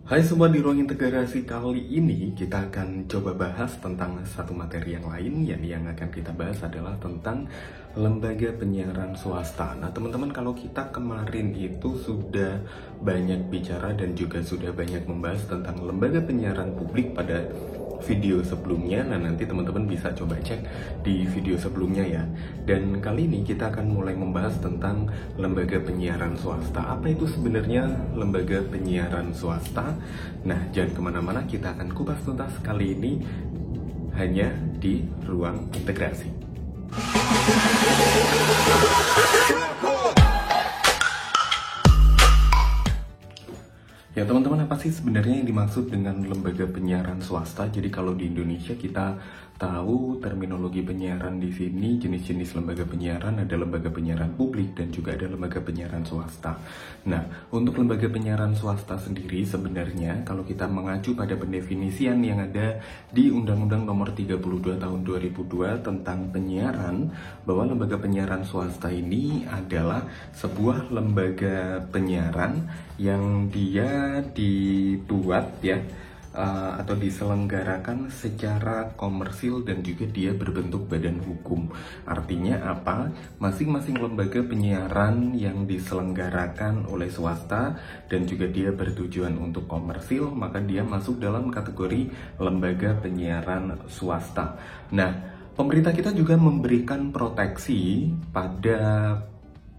Hai Sobat di Ruang Integrasi, kali ini kita akan coba bahas tentang satu materi yang lain, yakni yang akan kita bahas adalah tentang lembaga penyiaran swasta. Nah teman-teman, kalau kita kemarin itu sudah banyak bicara dan juga sudah banyak membahas tentang lembaga penyiaran publik pada video sebelumnya. Nah nanti teman-teman bisa coba cek di video sebelumnya ya. Dan kali ini kita akan mulai membahas tentang lembaga penyiaran swasta. Apa itu sebenarnya lembaga penyiaran swasta? Nah jangan kemana-mana, kita akan kupas tuntas kali ini hanya di Ruang Integrasi. Ya teman-teman, apa sih sebenarnya yang dimaksud dengan lembaga penyiaran swasta? Jadi kalau di Indonesia kita tahu terminologi penyiaran di sini, jenis-jenis lembaga penyiaran, ada lembaga penyiaran publik dan juga ada lembaga penyiaran swasta. Nah, untuk lembaga penyiaran swasta sendiri sebenarnya kalau kita mengacu pada pendefinisian yang ada di Undang-Undang Nomor 32 Tahun 2002 tentang penyiaran, bahwa lembaga penyiaran swasta ini adalah sebuah lembaga penyiaran yang dia dibuat ya atau diselenggarakan secara komersil dan juga dia berbentuk badan hukum. Artinya apa? Masing-masing lembaga penyiaran yang diselenggarakan oleh swasta dan juga dia bertujuan untuk komersil, maka dia masuk dalam kategori lembaga penyiaran swasta. Nah, pemerintah kita juga memberikan proteksi pada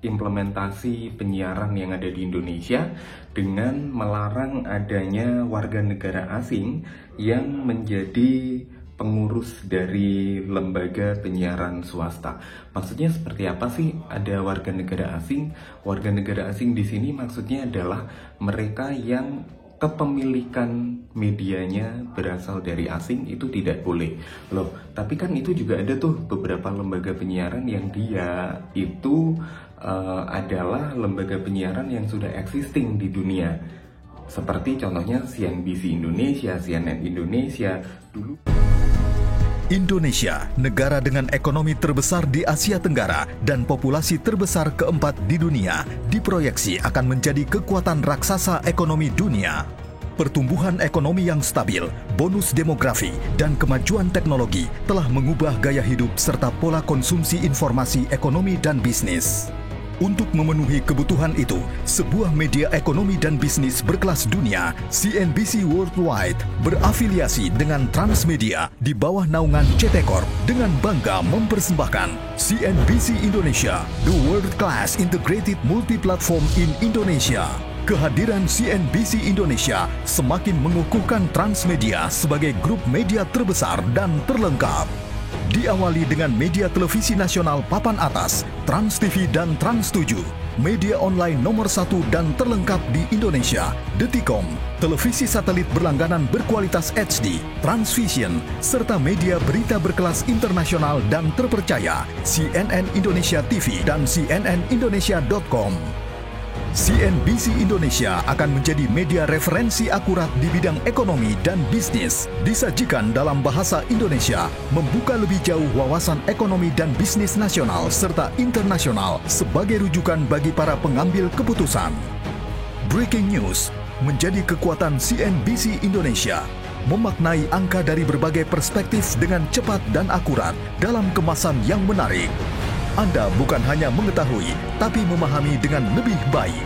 implementasi penyiaran yang ada di Indonesia dengan melarang adanya warga negara asing yang menjadi pengurus dari lembaga penyiaran swasta. Maksudnya seperti apa sih ada warga negara asing? Warga negara asing di sini maksudnya adalah mereka yang kepemilikan medianya berasal dari asing, itu tidak boleh. Loh, tapi kan itu juga ada tuh beberapa lembaga penyiaran yang dia itu adalah lembaga penyiaran yang sudah existing di dunia. Seperti contohnya CNBC Indonesia, CNN Indonesia dulu. Indonesia, negara dengan ekonomi terbesar di Asia Tenggara dan populasi terbesar keempat di dunia, diproyeksi akan menjadi kekuatan raksasa ekonomi dunia. Pertumbuhan ekonomi yang stabil, bonus demografi, dan kemajuan teknologi telah mengubah gaya hidup serta pola konsumsi informasi ekonomi dan bisnis. Untuk memenuhi kebutuhan itu, sebuah media ekonomi dan bisnis berkelas dunia, CNBC Worldwide, berafiliasi dengan Transmedia di bawah naungan CT Corp dengan bangga mempersembahkan CNBC Indonesia, the world-class integrated multi-platform in Indonesia. Kehadiran CNBC Indonesia semakin mengukuhkan Transmedia sebagai grup media terbesar dan terlengkap. Diawali dengan media televisi nasional papan atas, Trans TV dan Trans 7, media online nomor 1 dan terlengkap di Indonesia, Detikom, televisi satelit berlangganan berkualitas HD, Transvision, serta media berita berkelas internasional dan terpercaya, CNN Indonesia TV dan cnnindonesia.com. CNBC Indonesia akan menjadi media referensi akurat di bidang ekonomi dan bisnis, disajikan dalam bahasa Indonesia, membuka lebih jauh wawasan ekonomi dan bisnis nasional serta internasional sebagai rujukan bagi para pengambil keputusan. Breaking news menjadi kekuatan CNBC Indonesia, memaknai angka dari berbagai perspektif dengan cepat dan akurat dalam kemasan yang menarik. Anda bukan hanya mengetahui, tapi memahami dengan lebih baik.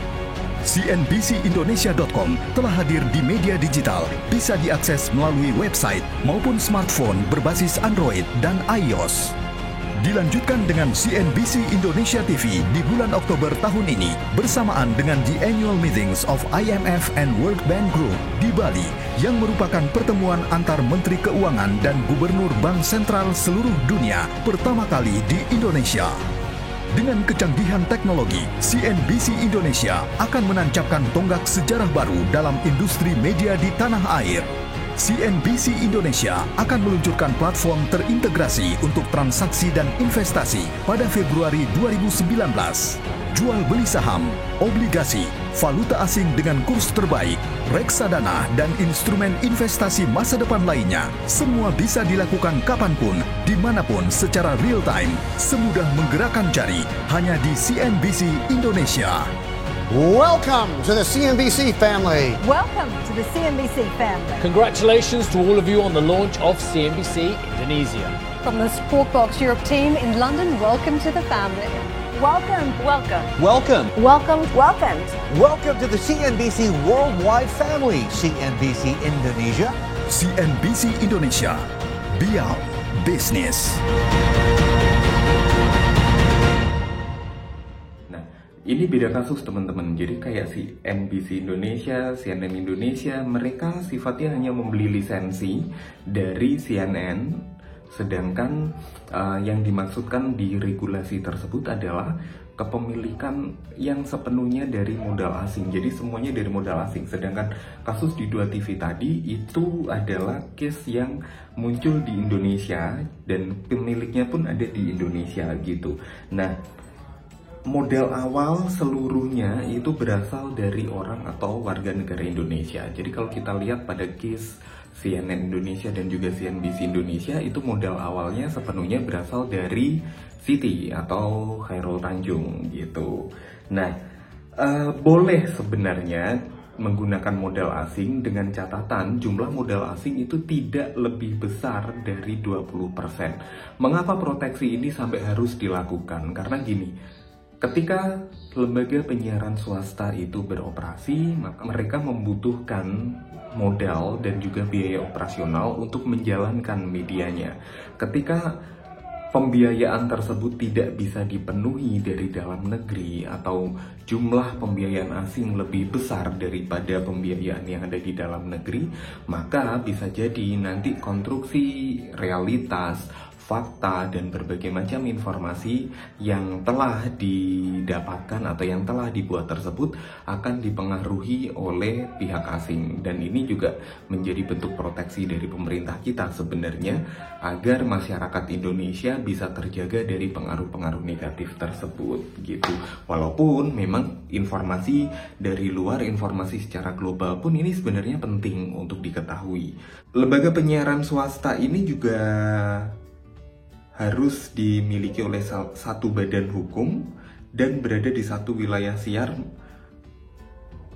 CNBCindonesia.com telah hadir di media digital, bisa diakses melalui website maupun smartphone berbasis Android dan iOS. Dilanjutkan dengan CNBC Indonesia TV di bulan Oktober tahun ini bersamaan dengan The Annual Meetings of IMF and World Bank Group di Bali yang merupakan pertemuan antar Menteri Keuangan dan Gubernur Bank Sentral seluruh dunia pertama kali di Indonesia. Dengan kecanggihan teknologi, CNBC Indonesia akan menancapkan tonggak sejarah baru dalam industri media di tanah air. CNBC Indonesia akan meluncurkan platform terintegrasi untuk transaksi dan investasi pada Februari 2019. Jual beli saham, obligasi, valuta asing dengan kurs terbaik, reksadana, dan instrumen investasi masa depan lainnya, semua bisa dilakukan kapanpun, dimanapun secara real time, semudah menggerakkan jari, hanya di CNBC Indonesia. Welcome to the CNBC family. Welcome to the CNBC family. Congratulations to all of you on the launch of CNBC Indonesia. From the Squawk Box Europe team in London, welcome to the family. Welcome, welcome. Welcome. Welcome, welcome. Welcome to the CNBC Worldwide family. CNBC Indonesia. CNBC Indonesia, Beyond Business. Ini beda kasus teman-teman, jadi kayak si NBC Indonesia, CNN Indonesia, mereka sifatnya hanya membeli lisensi dari CNN, sedangkan yang dimaksudkan di regulasi tersebut adalah kepemilikan yang sepenuhnya dari modal asing, jadi semuanya dari modal asing. Sedangkan kasus di 2 TV tadi itu adalah case yang muncul di Indonesia dan pemiliknya pun ada di Indonesia gitu. Nah, modal awal seluruhnya itu berasal dari orang atau warga negara Indonesia. Jadi kalau kita lihat pada case CNN Indonesia dan juga CNBC Indonesia, itu modal awalnya sepenuhnya berasal dari Siti atau Khairul Tanjung gitu. Nah, boleh sebenarnya menggunakan modal asing dengan catatan jumlah modal asing itu tidak lebih besar dari 20%. Mengapa proteksi ini sampai harus dilakukan? Karena gini, ketika lembaga penyiaran swasta itu beroperasi, maka mereka membutuhkan modal dan juga biaya operasional untuk menjalankan medianya. Ketika pembiayaan tersebut tidak bisa dipenuhi dari dalam negeri atau jumlah pembiayaan asing lebih besar daripada pembiayaan yang ada di dalam negeri, maka bisa jadi nanti konstruksi realitas, fakta, dan berbagai macam informasi yang telah didapatkan atau yang telah dibuat tersebut akan dipengaruhi oleh pihak asing. Dan ini juga menjadi bentuk proteksi dari pemerintah kita sebenarnya agar masyarakat Indonesia bisa terjaga dari pengaruh-pengaruh negatif tersebut gitu. Walaupun memang informasi dari luar, informasi secara global pun ini sebenarnya penting untuk diketahui. Lembaga penyiaran swasta ini juga harus dimiliki oleh satu badan hukum dan berada di satu wilayah siar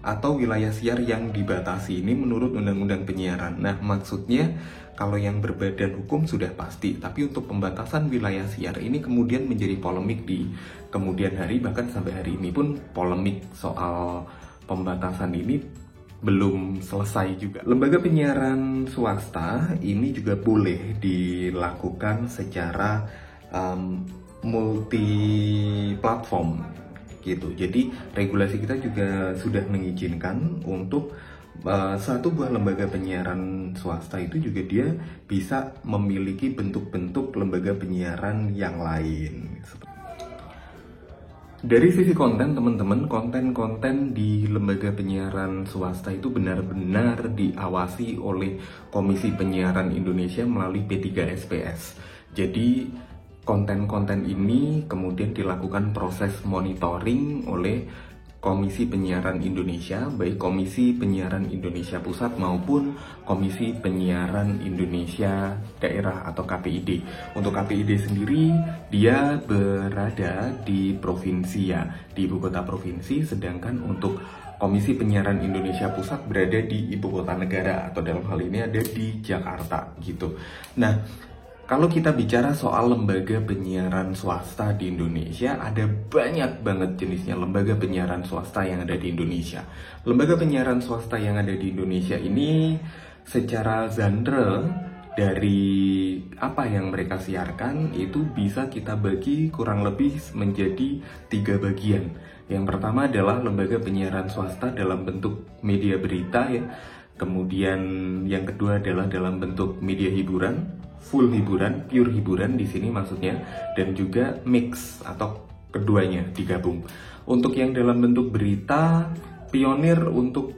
atau wilayah siar yang dibatasi. Ini menurut Undang-Undang Penyiaran. Nah, maksudnya kalau yang berbadan hukum sudah pasti, tapi untuk pembatasan wilayah siar ini kemudian menjadi polemik di kemudian hari, bahkan sampai hari ini pun polemik soal pembatasan ini belum selesai juga. Lembaga penyiaran swasta ini juga boleh dilakukan secara multi platform gitu. Jadi regulasi kita juga sudah mengizinkan untuk satu buah lembaga penyiaran swasta itu juga dia bisa memiliki bentuk-bentuk lembaga penyiaran yang lain. Dari sisi konten, teman-teman, konten-konten di lembaga penyiaran swasta itu benar-benar diawasi oleh Komisi Penyiaran Indonesia melalui P3SPS. Jadi konten-konten ini kemudian dilakukan proses monitoring oleh Komisi Penyiaran Indonesia, baik Komisi Penyiaran Indonesia Pusat maupun Komisi Penyiaran Indonesia Daerah atau KPID. Untuk KPID sendiri, dia berada di provinsi ya, di ibu kota provinsi, sedangkan untuk Komisi Penyiaran Indonesia Pusat berada di ibu kota negara atau dalam hal ini ada di Jakarta gitu. Nah, kalau kita bicara soal lembaga penyiaran swasta di Indonesia, ada banyak banget jenisnya lembaga penyiaran swasta yang ada di Indonesia. Lembaga penyiaran swasta yang ada di Indonesia ini secara genre dari apa yang mereka siarkan itu bisa kita bagi kurang lebih menjadi 3 bagian. Yang pertama adalah lembaga penyiaran swasta dalam bentuk media berita ya. Kemudian yang kedua adalah dalam bentuk media hiburan, full hiburan, pure hiburan di sini maksudnya, dan juga mix atau keduanya digabung. Untuk yang dalam bentuk berita, pionir untuk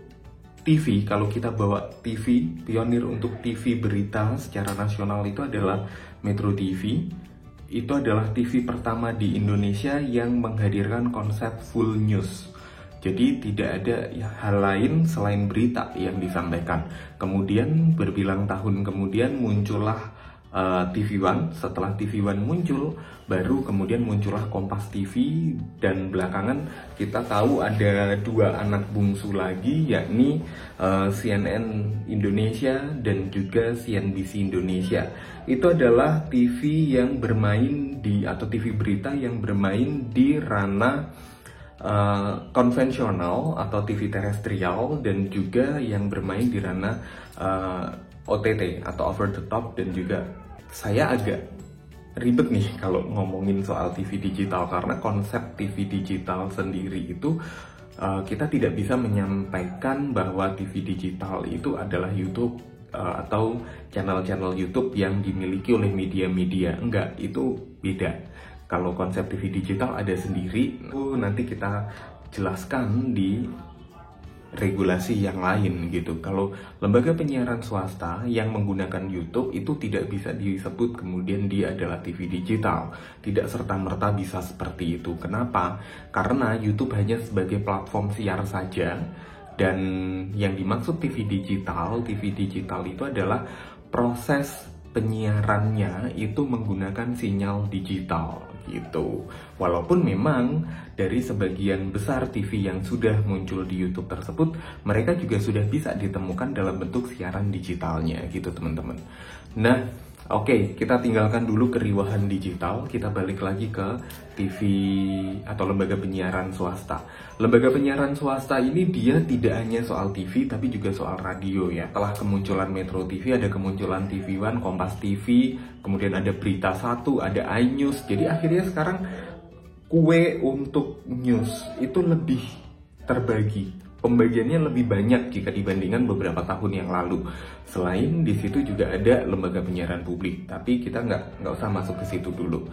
TV, kalau kita bawa TV, pionir untuk TV berita secara nasional itu adalah Metro TV. Itu adalah TV pertama di Indonesia yang menghadirkan konsep full news. Jadi tidak ada hal lain selain berita yang disampaikan. Kemudian berbilang tahun kemudian muncullah TV One. Setelah TV One muncul, baru kemudian muncullah Kompas TV, dan belakangan kita tahu ada dua anak bungsu lagi, yakni CNN Indonesia dan juga CNBC Indonesia. Itu adalah TV yang bermain atau TV berita yang bermain di ranah konvensional atau TV terestrial, dan juga yang bermain di ranah OTT atau over the top. Dan juga saya agak ribet nih kalau ngomongin soal TV digital, karena konsep TV digital sendiri itu kita tidak bisa menyampaikan bahwa TV digital itu adalah YouTube atau channel-channel YouTube yang dimiliki oleh media-media. Enggak, itu beda. Kalau konsep TV digital ada sendiri, itu nanti kita jelaskan di regulasi yang lain gitu. Kalau lembaga penyiaran swasta yang menggunakan YouTube itu tidak bisa disebut kemudian dia adalah TV digital. Tidak serta-merta bisa seperti itu. Kenapa? Karena YouTube hanya sebagai platform siar saja. Dan yang dimaksud TV digital itu adalah proses penyiarannya itu menggunakan sinyal digital gitu. Walaupun memang dari sebagian besar TV yang sudah muncul di YouTube tersebut, mereka juga sudah bisa ditemukan dalam bentuk siaran digitalnya gitu teman-teman. Nah, oke, kita tinggalkan dulu keriuhan digital, kita balik lagi ke TV atau lembaga penyiaran swasta. Lembaga penyiaran swasta ini dia tidak hanya soal TV, tapi juga soal radio ya. Setelah kemunculan Metro TV, ada kemunculan TV One, Kompas TV, kemudian ada Berita 1, ada iNews. Jadi akhirnya sekarang kue untuk news itu lebih terbagi. Pembagiannya lebih banyak jika dibandingkan beberapa tahun yang lalu. Selain di situ juga ada lembaga penyiaran publik, tapi kita nggak usah masuk ke situ dulu.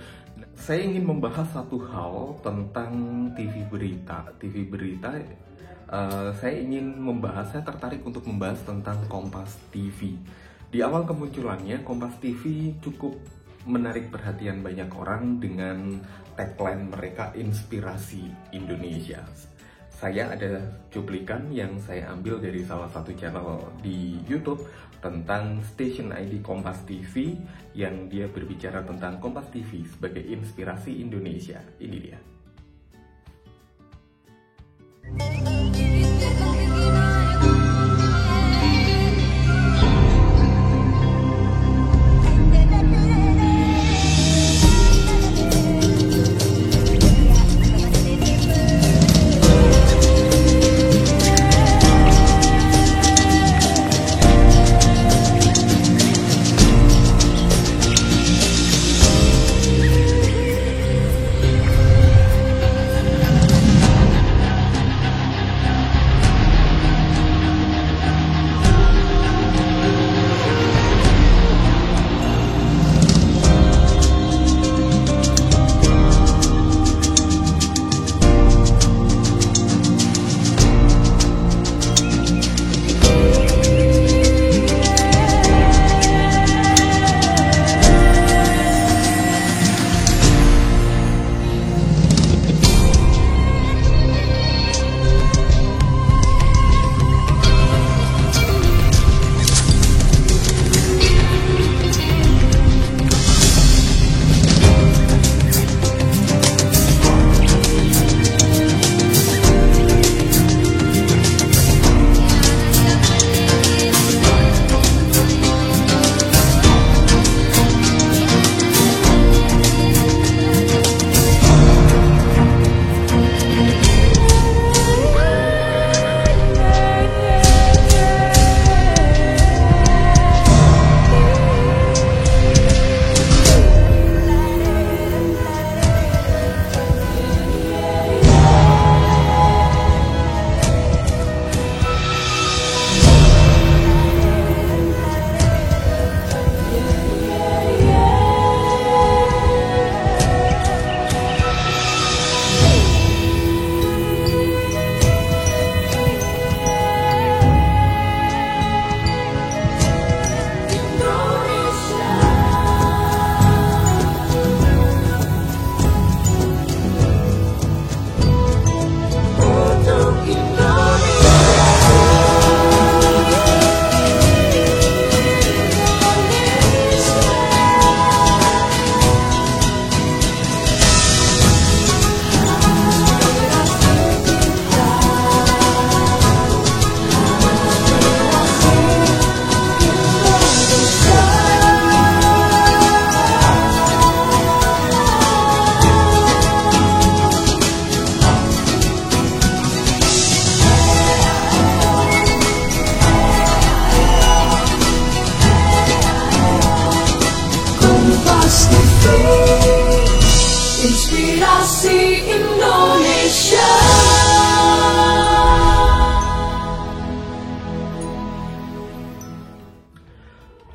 Saya ingin membahas satu hal tentang TV berita. Saya tertarik untuk membahas tentang Kompas TV. Di awal kemunculannya, Kompas TV cukup menarik perhatian banyak orang dengan tagline mereka, Inspirasi Indonesia. Saya ada cuplikan yang saya ambil dari salah satu channel di YouTube tentang Station ID Kompas TV yang dia berbicara tentang Kompas TV sebagai inspirasi Indonesia. Ini dia.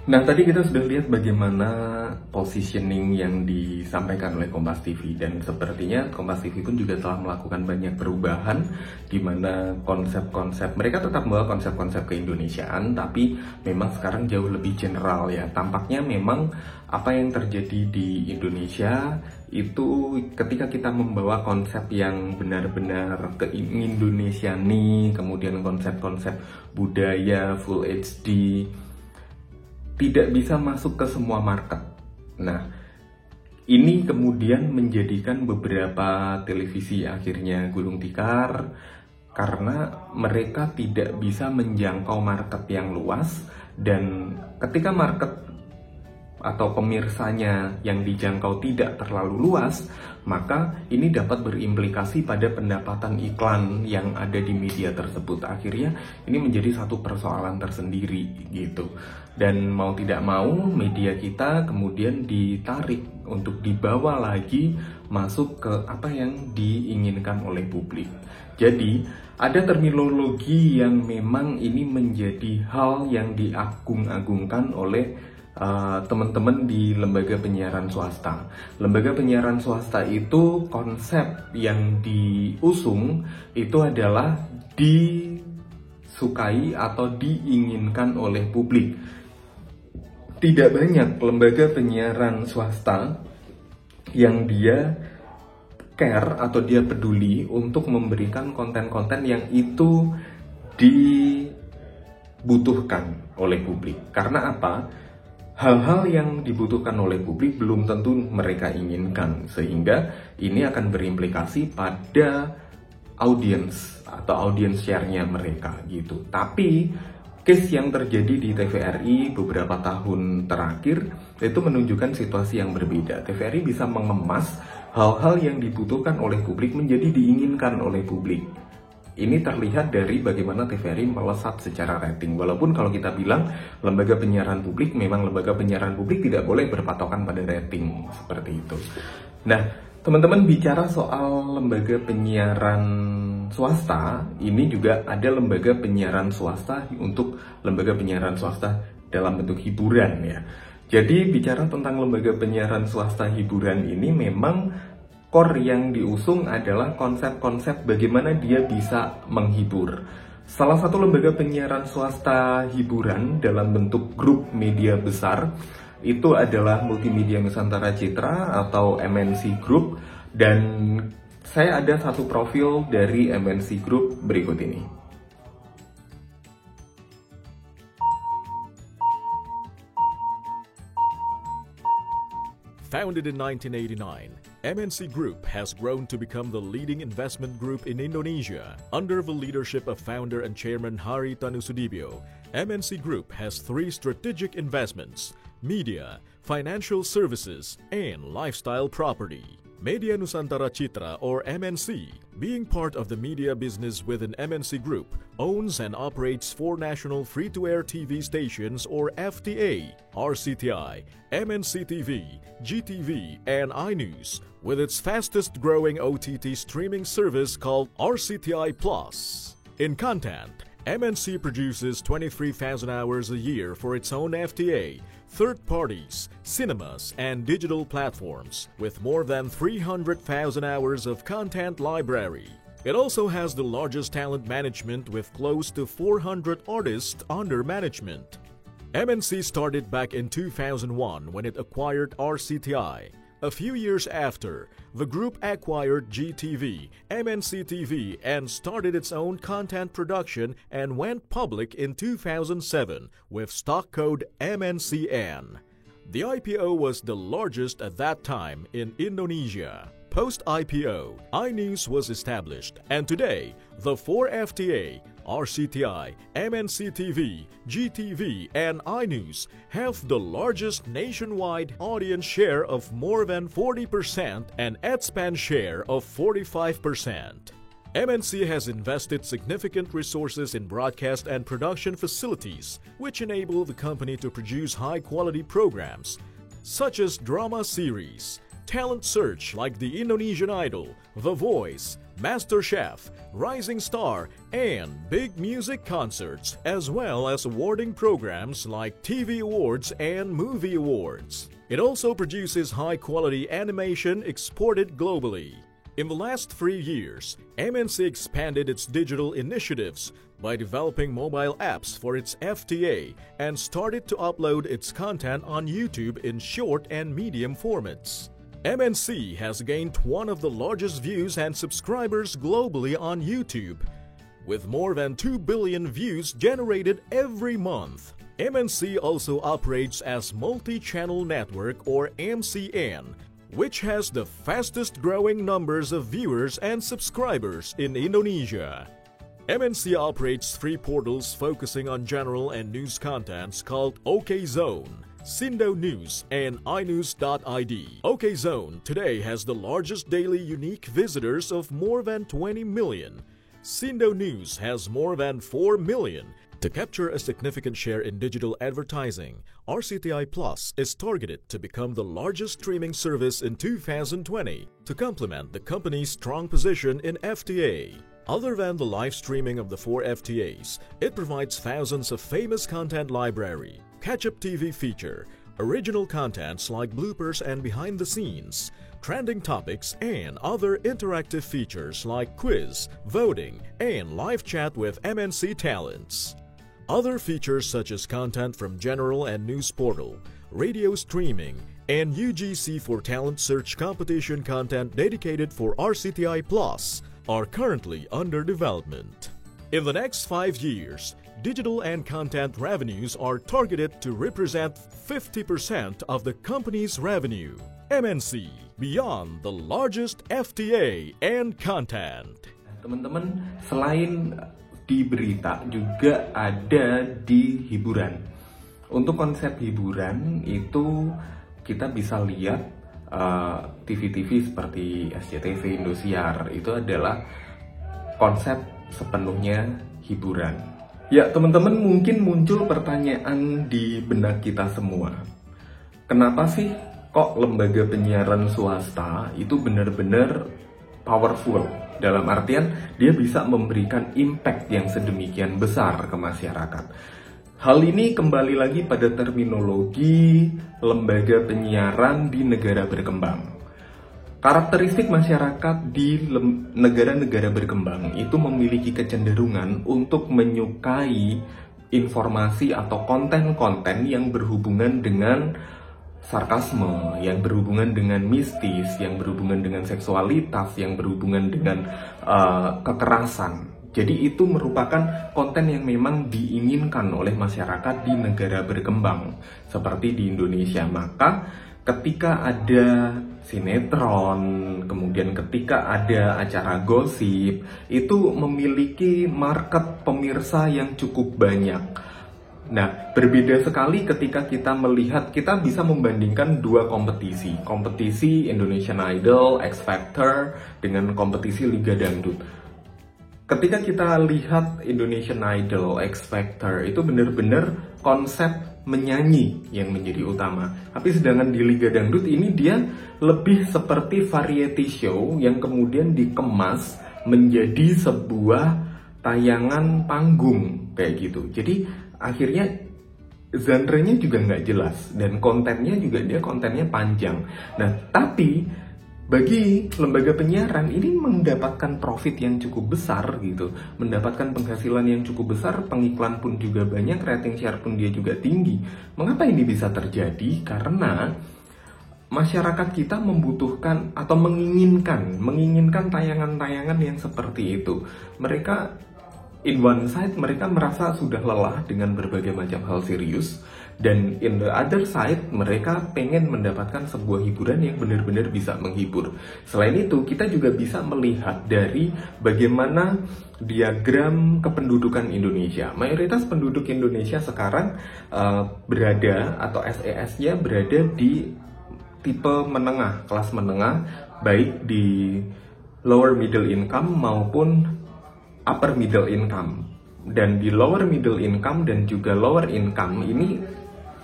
Nah, tadi kita sudah lihat bagaimana positioning yang disampaikan oleh Kompas TV, dan sepertinya Kompas TV pun juga telah melakukan banyak perubahan di mana konsep-konsep mereka tetap membawa konsep-konsep keindonesiaan, tapi memang sekarang jauh lebih general ya. Tampaknya memang apa yang terjadi di Indonesia itu ketika kita membawa konsep yang benar-benar ke-Indonesiani, kemudian konsep-konsep budaya full HD, tidak bisa masuk ke semua market. Nah, ini kemudian menjadikan beberapa televisi akhirnya gulung tikar karena mereka tidak bisa menjangkau market yang luas, dan ketika market atau pemirsanya yang dijangkau tidak terlalu luas, maka ini dapat berimplikasi pada pendapatan iklan yang ada di media tersebut. Akhirnya ini menjadi satu persoalan tersendiri gitu. Dan mau tidak mau media kita kemudian ditarik untuk dibawa lagi masuk ke apa yang diinginkan oleh publik. Jadi ada terminologi yang memang ini menjadi hal yang diagung-agungkan oleh teman-teman di lembaga penyiaran swasta. Lembaga penyiaran swasta itu konsep yang diusung itu adalah disukai atau diinginkan oleh publik. Tidak banyak lembaga penyiaran swasta yang dia care atau dia peduli untuk memberikan konten-konten yang itu dibutuhkan oleh publik. Karena apa? Hal-hal yang dibutuhkan oleh publik belum tentu mereka inginkan, sehingga ini akan berimplikasi pada audience atau audience share-nya mereka gitu. Tapi case yang terjadi di TVRI beberapa tahun terakhir itu menunjukkan situasi yang berbeda. TVRI bisa mengemas hal-hal yang dibutuhkan oleh publik menjadi diinginkan oleh publik. Ini terlihat dari bagaimana TVRI melesat secara rating. Walaupun kalau kita bilang lembaga penyiaran publik, memang lembaga penyiaran publik tidak boleh berpatokan pada rating seperti itu. Nah, teman-teman bicara soal lembaga penyiaran swasta, ini juga ada lembaga penyiaran swasta untuk lembaga penyiaran swasta dalam bentuk hiburan ya. Jadi bicara tentang lembaga penyiaran swasta hiburan ini memang core yang diusung adalah konsep-konsep bagaimana dia bisa menghibur. Salah satu lembaga penyiaran swasta hiburan dalam bentuk grup media besar itu adalah Multimedia Nusantara Citra atau MNC Group, dan saya ada satu profil dari MNC Group berikut ini. Founded in 1989, MNC Group has grown to become the leading investment group in Indonesia. Under the leadership of founder and chairman Hari Tanusudibio, MNC Group has 3 strategic investments: media, financial services, and lifestyle property. Media Nusantara Citra, or MNC, being part of the media business within MNC Group, owns and operates 4 national free-to-air TV stations, or FTA, RCTI, MNC TV, GTV, and iNews, with its fastest-growing OTT streaming service called RCTI Plus. In content, MNC produces 23,000 hours a year for its own FTA, third parties, cinemas, and digital platforms, with more than 300,000 hours of content library. It also has the largest talent management with close to 400 artists under management. MNC started back in 2001 when it acquired RCTI. A few years after, the group acquired GTV, MNC TV, and started its own content production and went public in 2007 with stock code MNCN. The IPO was the largest at that time in Indonesia. Post-IPO, iNews was established, and today, the 4 FTA, RCTI, MNC TV, GTV, and iNews have the largest nationwide audience share of more than 40% and ad spend share of 45%. MNC has invested significant resources in broadcast and production facilities, which enable the company to produce high-quality programs, such as drama series, talent search like The Indonesian Idol, The Voice, MasterChef, Rising Star, and big music concerts, as well as awarding programs like TV awards and movie awards. It also produces high-quality animation exported globally. In the last 3 years, MNC expanded its digital initiatives by developing mobile apps for its FTA and started to upload its content on YouTube in short and medium formats. MNC has gained one of the largest views and subscribers globally on YouTube, with more than 2 billion views generated every month. MNC also operates as multi-channel network or MCN, which has the fastest growing numbers of viewers and subscribers in Indonesia. MNC operates 3 portals focusing on general and news contents called OKZone, Sindo News, and iNews.id. OKZone today has the largest daily unique visitors of more than 20 million. Sindo News has more than 4 million. To capture a significant share in digital advertising, RCTI Plus is targeted to become the largest streaming service in 2020 to complement the company's strong position in FTA. Other than the live streaming of the 4 FTAs, it provides thousands of famous content library, catch-up TV feature, original contents like bloopers and behind the scenes, trending topics, and other interactive features like quiz, voting, and live chat with MNC talents. Other features such as content from general and news portal, radio streaming, and UGC for talent search competition content dedicated for RCTI Plus are currently under development. In the next 5 years, digital and content revenues are targeted to represent 50% of the company's revenue. MNC, beyond the largest FTA and content. Teman-teman, selain di berita juga ada di hiburan. Untuk konsep hiburan itu kita bisa lihat TV-TV seperti SCTV, Indosiar itu adalah konsep sepenuhnya hiburan. Ya teman-teman, mungkin muncul pertanyaan di benak kita semua. Kenapa sih kok lembaga penyiaran swasta itu benar-benar powerful? Dalam artian dia bisa memberikan impact yang sedemikian besar ke masyarakat. Hal ini kembali lagi pada terminologi lembaga penyiaran di negara berkembang. Karakteristik masyarakat di negara-negara berkembang itu memiliki kecenderungan untuk menyukai informasi atau konten-konten yang berhubungan dengan sarkasme, yang berhubungan dengan mistis, yang berhubungan dengan seksualitas, yang berhubungan dengan kekerasan. Jadi itu merupakan konten yang memang diinginkan oleh masyarakat di negara berkembang seperti di Indonesia. Maka ketika ada sinetron, kemudian ketika ada acara gosip, itu memiliki market pemirsa yang cukup banyak. Nah, berbeda sekali ketika kita melihat, kita bisa membandingkan 2 kompetisi. Kompetisi Indonesian Idol, X Factor, dengan kompetisi Liga Dangdut. Ketika kita lihat Indonesian Idol, X Factor, itu benar-benar konsep menyanyi yang menjadi utama. Tapi sedangkan di Liga Dangdut ini dia lebih seperti variety show yang kemudian dikemas menjadi sebuah tayangan panggung kayak gitu. Jadi akhirnya genre-nya juga nggak jelas dan kontennya juga dia kontennya panjang. Nah, tapi bagi lembaga penyiaran ini mendapatkan profit yang cukup besar gitu, mendapatkan penghasilan yang cukup besar, pengiklan pun juga banyak, rating share pun dia juga tinggi. Mengapa ini bisa terjadi? Karena masyarakat kita membutuhkan atau menginginkan tayangan-tayangan yang seperti itu. Mereka in one side mereka merasa sudah lelah dengan berbagai macam hal serius, dan in the other side mereka pengen mendapatkan sebuah hiburan yang benar-benar bisa menghibur. Selain itu, kita juga bisa melihat dari bagaimana diagram kependudukan Indonesia. Mayoritas penduduk Indonesia sekarang berada atau SES-nya berada di tipe menengah, kelas menengah, baik di lower middle income maupun upper middle income. Dan di lower middle income dan juga lower income ini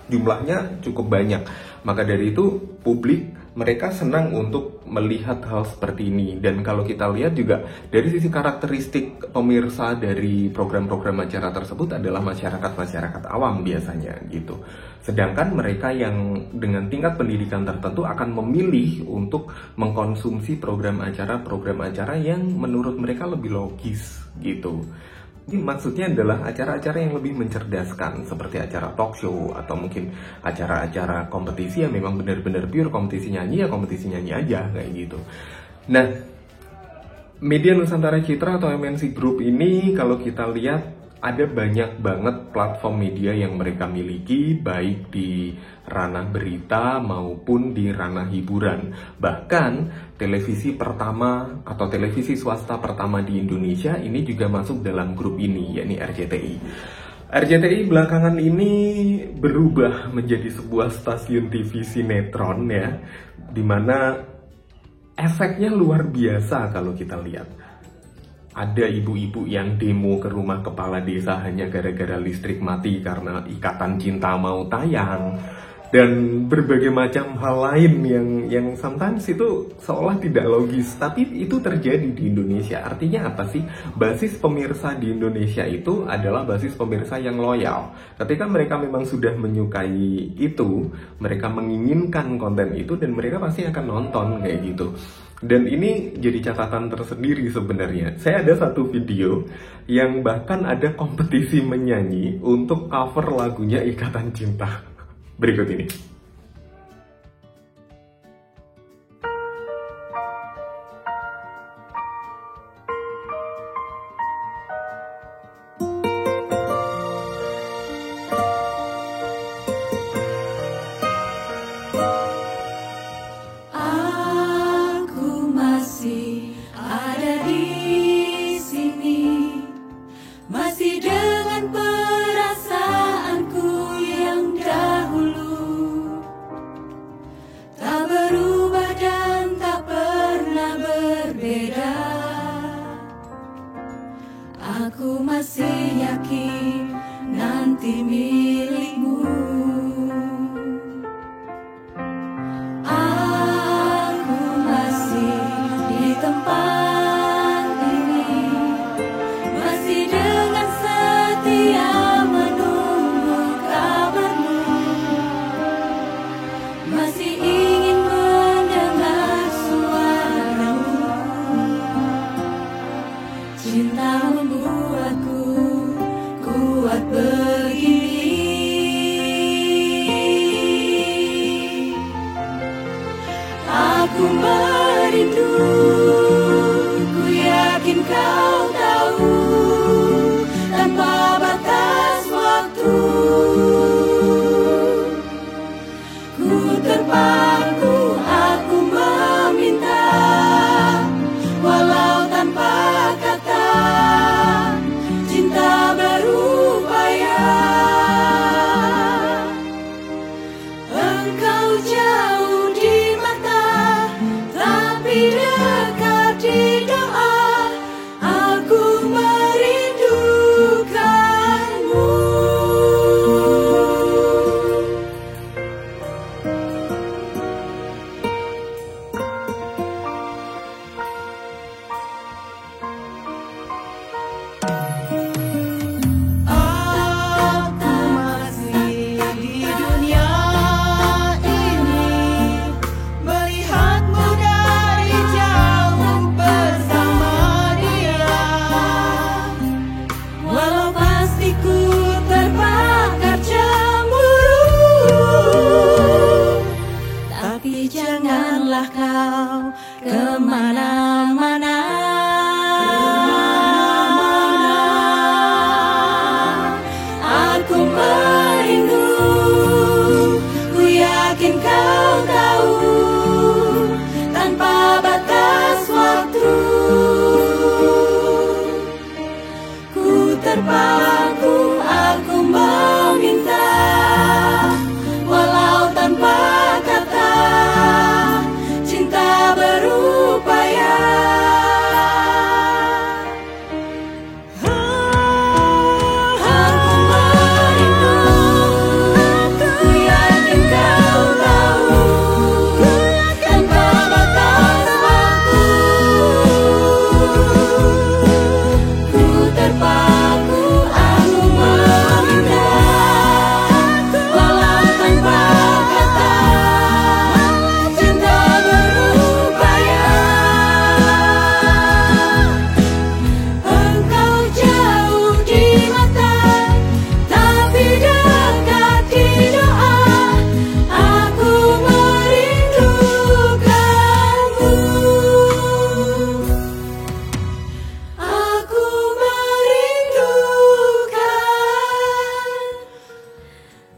jumlahnya cukup banyak. Maka dari itu publik mereka senang untuk melihat hal seperti ini. Dan kalau kita lihat juga dari sisi karakteristik pemirsa dari program-program acara tersebut adalah masyarakat awam biasanya gitu. Sedangkan mereka yang dengan tingkat pendidikan tertentu akan memilih untuk mengkonsumsi program acara yang menurut mereka lebih logis gitu. Ini maksudnya adalah acara-acara yang lebih mencerdaskan, seperti acara talk show atau mungkin acara-acara kompetisi yang memang benar-benar pure kompetisi nyanyi aja kayak gitu. Nah, Media Nusantara Citra atau MNC Group ini kalau kita lihat ada banyak banget platform media yang mereka miliki, baik di ranah berita maupun di ranah hiburan. Bahkan televisi pertama atau televisi swasta pertama di Indonesia ini juga masuk dalam grup ini, yakni RCTI. RCTI belakangan ini berubah menjadi sebuah stasiun TV sinetron ya, dimana efeknya luar biasa kalau kita lihat. Ada ibu-ibu yang demo ke rumah kepala desa hanya gara-gara listrik mati karena Ikatan Cinta mau tayang. Dan berbagai macam hal lain yang sometimes itu seolah tidak logis, tapi itu terjadi di Indonesia. Artinya apa sih? Basis pemirsa di Indonesia itu adalah basis pemirsa yang loyal. Ketika mereka memang sudah menyukai itu, mereka menginginkan konten itu, dan mereka pasti akan nonton kayak gitu. Dan ini jadi catatan tersendiri sebenarnya. Saya ada satu video yang bahkan ada kompetisi menyanyi untuk cover lagunya Ikatan Cinta. Berikut ini. Masih dengan perasaanku yang dahulu.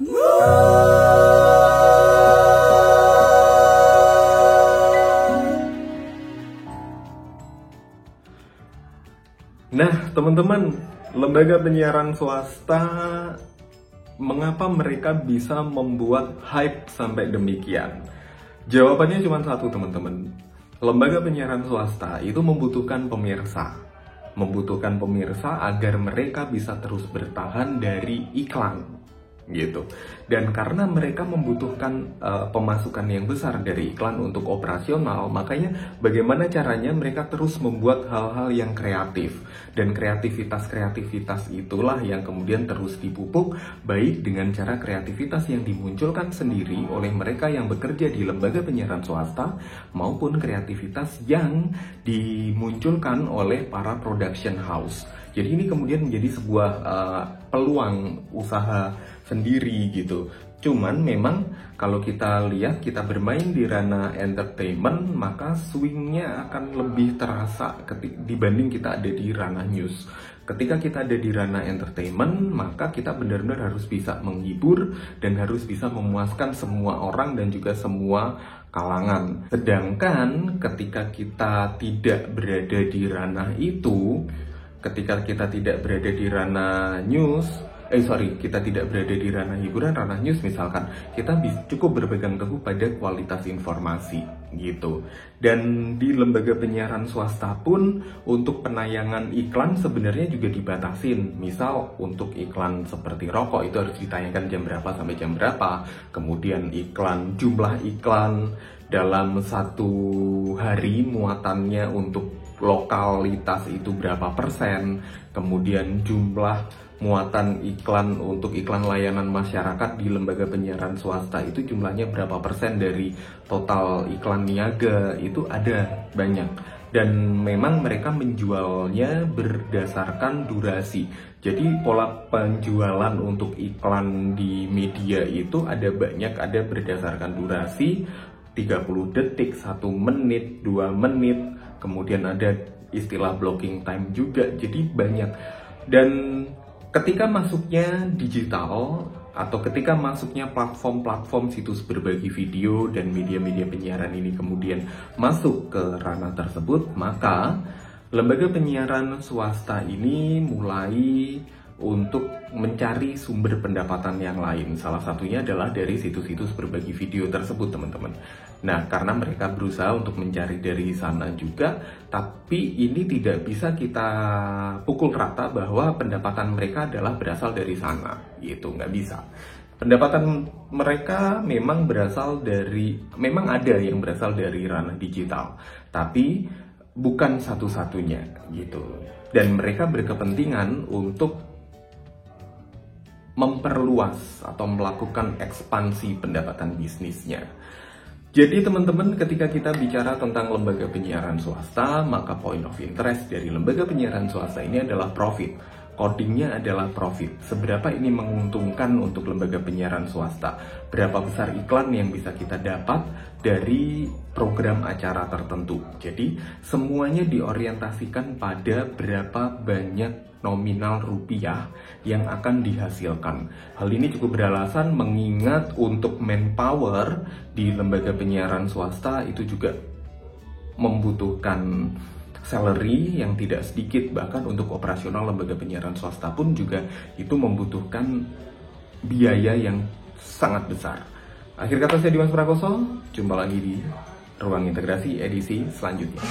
Nah, teman-teman, lembaga penyiaran swasta, mengapa mereka bisa membuat hype sampai demikian? Jawabannya cuma satu, teman-teman. Lembaga penyiaran swasta itu membutuhkan pemirsa. Membutuhkan pemirsa agar mereka bisa terus bertahan dari iklan. Gitu. Dan karena mereka membutuhkan pemasukan yang besar dari iklan untuk operasional, makanya bagaimana caranya mereka terus membuat hal-hal yang kreatif, dan kreativitas itulah yang kemudian terus dipupuk, baik dengan cara kreativitas yang dimunculkan sendiri oleh mereka yang bekerja di lembaga penyiaran swasta, maupun kreativitas yang dimunculkan oleh para production house. Jadi ini kemudian menjadi sebuah peluang usaha sendiri gitu. Cuman memang kalau kita lihat, kita bermain di ranah entertainment, maka swingnya akan lebih terasa dibanding kita ada di ranah news. Ketika kita ada di ranah entertainment, maka kita benar-benar harus bisa menghibur dan harus bisa memuaskan semua orang dan juga semua kalangan. Sedangkan ketika kita tidak berada di ranah itu, ketika kita tidak berada di ranah news, kita tidak berada di ranah hiburan, ranah news misalkan, kita cukup berpegang teguh pada kualitas informasi gitu. Dan di lembaga penyiaran swasta pun untuk penayangan iklan sebenarnya juga dibatasin. Misal untuk iklan seperti rokok itu harus ditayangkan jam berapa sampai jam berapa. Kemudian jumlah iklan dalam satu hari muatannya untuk lokalitas itu berapa persen. Kemudian jumlah muatan iklan untuk iklan layanan masyarakat di lembaga penyiaran swasta itu jumlahnya berapa persen dari total iklan niaga, itu ada banyak. Dan memang mereka menjualnya berdasarkan durasi. Jadi pola penjualan untuk iklan di media itu ada banyak, ada berdasarkan durasi, 30 detik, 1 menit, 2 menit, kemudian ada istilah blocking time juga, jadi banyak. Dan ketika masuknya digital atau ketika masuknya platform-platform situs berbagi video dan media-media penyiaran ini kemudian masuk ke ranah tersebut, maka lembaga penyiaran swasta ini mulai untuk mencari sumber pendapatan yang lain. Salah satunya adalah dari situs-situs berbagi video tersebut, teman-teman. Nah, karena mereka berusaha untuk mencari dari sana juga, tapi ini tidak bisa kita pukul rata bahwa pendapatan mereka adalah berasal dari sana, gitu, nggak bisa. Pendapatan mereka memang memang ada yang berasal dari ranah digital, tapi bukan satu-satunya, gitu. Dan mereka berkepentingan untuk memperluas atau melakukan ekspansi pendapatan bisnisnya. Jadi teman-teman, ketika kita bicara tentang lembaga penyiaran swasta, maka point of interest dari lembaga penyiaran swasta ini adalah profit. Codingnya adalah profit. Seberapa ini menguntungkan untuk lembaga penyiaran swasta? Berapa besar iklan yang bisa kita dapat dari program acara tertentu? Jadi semuanya diorientasikan pada berapa banyak nominal rupiah yang akan dihasilkan. Hal ini cukup beralasan mengingat untuk manpower di lembaga penyiaran swasta itu juga membutuhkan salary yang tidak sedikit, bahkan untuk operasional lembaga penyiaran swasta pun juga itu membutuhkan biaya yang sangat besar. Akhir kata, saya Dimas Prakoso, jumpa lagi di Ruang Integrasi edisi selanjutnya.